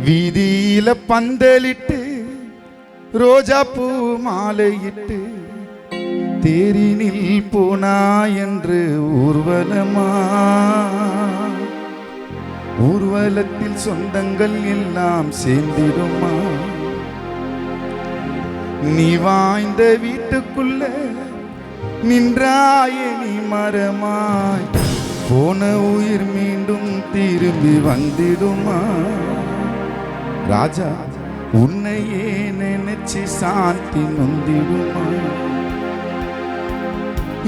வீதியில பந்தலிட்டு ரோஜா பூ மாலையிட்டு தேரினில் போனா என்று ஊர்வலமா, ஊர்வலத்தில் சொந்தங்கள் எல்லாம் சேர்ந்திடுமா? நீ வாய்ந்த வீட்டுக்குள்ள நின்றாயே நீ மரமாய், போன உயிர் மீண்டும் திரும்பி வந்திடுமா? ராஜா உன்னையே நினைச்சு சாந்தி நொந்திடுமா?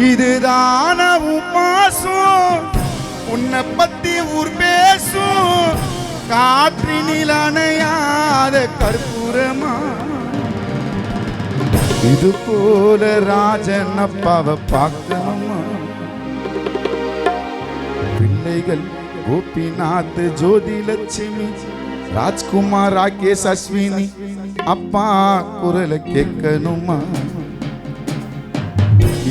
இதுதான உமாசும் உன்னை பத்தி ஊர் பேசும், காற்றினில் அணையாத கற்பூரமா? இது போல ராஜன் அப்பாவை பார்க்கணுமா? பிள்ளைகள் கோபிநாத், ஜோதி லட்சுமி, ராஜ்குமார், ராகேஷ், அஸ்வினி அப்பா குரலை கேட்கணுமா?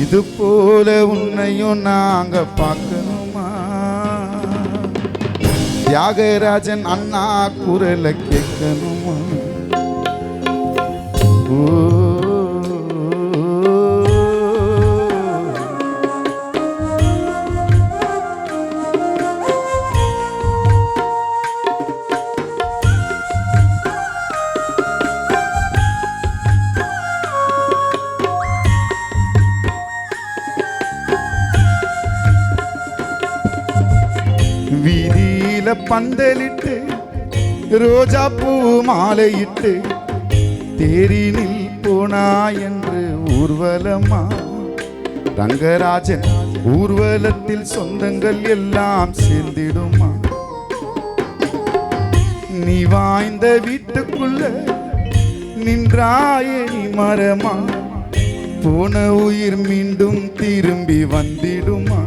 இது போல உன்னையும் நாங்க பார்க்கணுமா? தியாகராஜன் அண்ணா குரலை கேட்கணுமா? வீதியில பந்தலிட்டு ரோஜா பூ மாலையிட்டு தேரினில் போனா என்று ஊர்வலமா? ரங்கராஜன் ஊர்வலத்தில் சொந்தங்கள் எல்லாம் சேர்ந்திடுமா? நீ வாய்ந்த வீட்டுக்குள்ள நின்றாயே நீ மரமா, போன உயிர் மீண்டும் திரும்பி வந்திடுமா?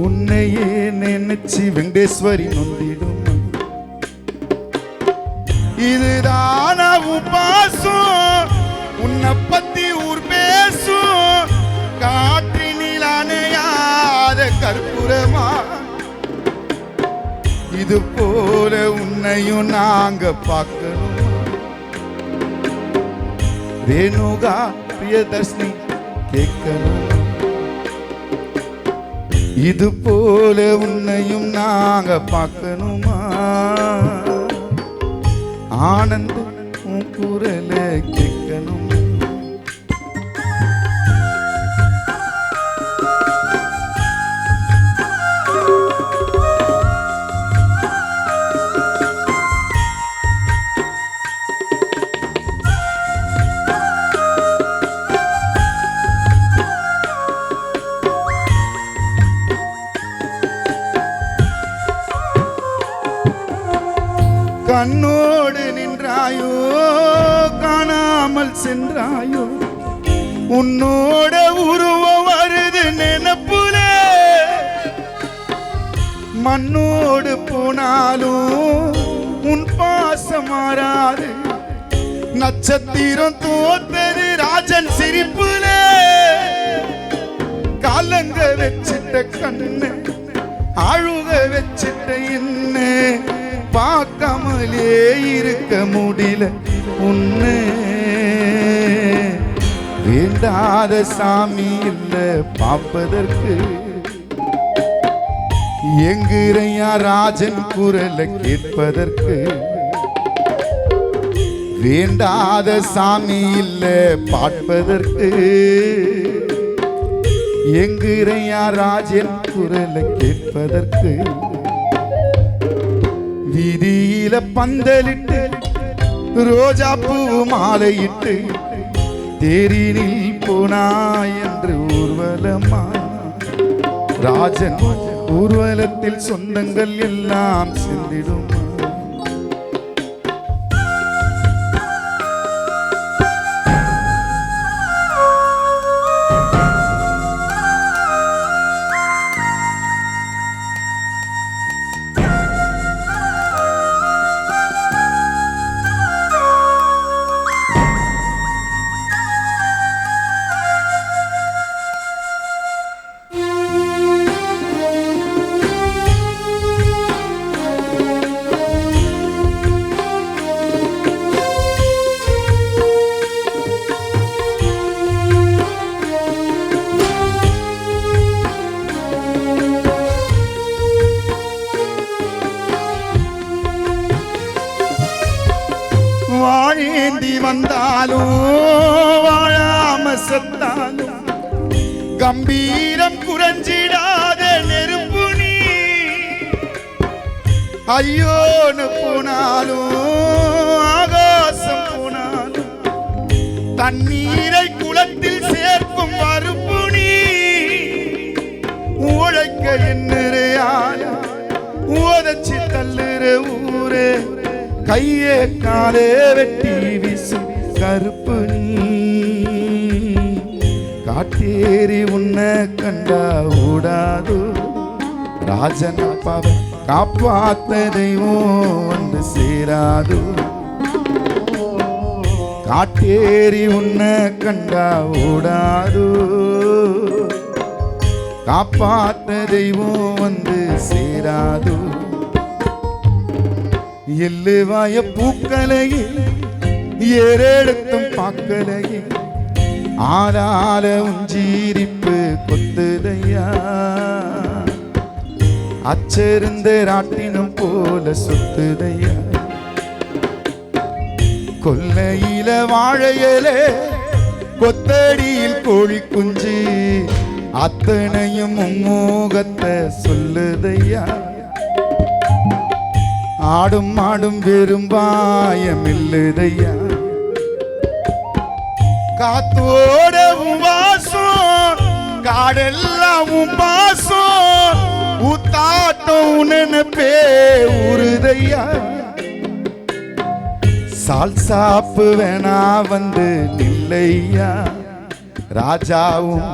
உன்னையே நினைச்சு வெங்கடேஸ்வரி நொந்திடுமா? இதுதான உபாசம் உன்னை பத்தி ஊர் பேசும், காற்றினில் அணையாத கற்பூரமா? இது போல உன்னையும் நாங்க பார்க்கணுமா? ரேணுகா பிரியதர்ஷினி கேட்கணும். இது போல உன்னையும் நாங்க பார்க்கணுமா? ஆனந்தம் உன் குரலை கேட்கணும். கண்ணோடு நின்றாயோ காணாமல் சென்றாயோ, உன்னோட உருவம் வருது நினைப்புல. மண்ணோடு போனாலும் உன் பாசம் மாறாது, நட்சத்திரம் தோத்தது ராஜன் சிரிப்புல. காலங்க வச்சிட்ட கண்ணு அழுக வச்சிட்ட என்ன, பார்க்காமலே இருக்க முடியல உன்னை. வேண்டாத சாமி இல்ல பார்ப்பதற்கு, எங்குறையா ராஜன் குரலை கேட்பதற்கு. வேண்டாத சாமி இல்ல பார்ப்பதற்கு, எங்குறையா ராஜன் குரலை கேட்பதற்கு. வீதியில பந்தலிட்டு ரோஜா பூ மாலையிட்டு தேரினில் போனா என்று ஊர்வலமா? ராஜன் ஊர்வலத்தில் சொந்தங்கள் எல்லாம் சேர்ந்திடுமா? வாழ்ந்தாலும் வாழாம செத்தாலும் கம்பீரம் குறைஞ்சிடாத நெருப்பு நீ. ஐயோன்னு போனாலும் ஆகாசம் போனாலும் தண்ணீரை குளத்தில் சேர்க்கும் மறுப்பு நீ. உழைக்க என்னறையாய உதச்சி தள்ளுற ஊரே கையே காலே வெட்டி வீசும் கருப்பு நீ. காட்டேரி உன்னை கண்டா ஓடாது ராஜன் அப்பாவை காப்பாத்த தெய்வம் வந்து சேராது. காட்டேரி உன்னை கண்டா ஓடாது காப்பாத்த தெய்வம் வந்து சேராது. எல்லுவாய பூக்கலையே ஏறெடுத்தும் பார்க்கலையே ஆறால உஞ்சீரிப்பு கொத்துதையா. அச்சிருந்த ராட்டினம் போல சுத்துதையா. கொல்லையில வாழையலே கொத்தடியில் கோழி குஞ்சு அத்தனையும் மும்மோகத்தை சொல்லுதையா. ஆடும் ஆடும் வெறும்பாயம் இல்லதையா. காத்தோட வாசம் காடெல்லாம் பாசம் ஊத்தாட்டம் நினைப்பே உருதையா. சால் சாப்பு வேணா வந்து நில்லையா. ராஜாவும்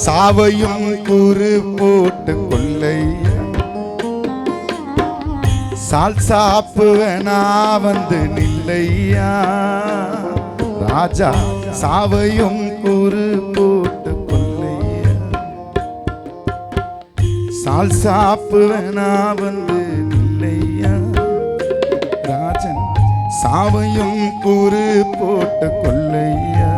சாவையும் கூறு போட்டு கொள்ளையா. சால் சாப்பு வேணா வந்து நில்லையா. ராஜா சாவையும் கூறு போட்டு கொள்ளையா. சால் சாப்பு வேணா வந்து நில்லையா. ராஜன் சாவையும் கூறு போட்டு கொள்ளையா.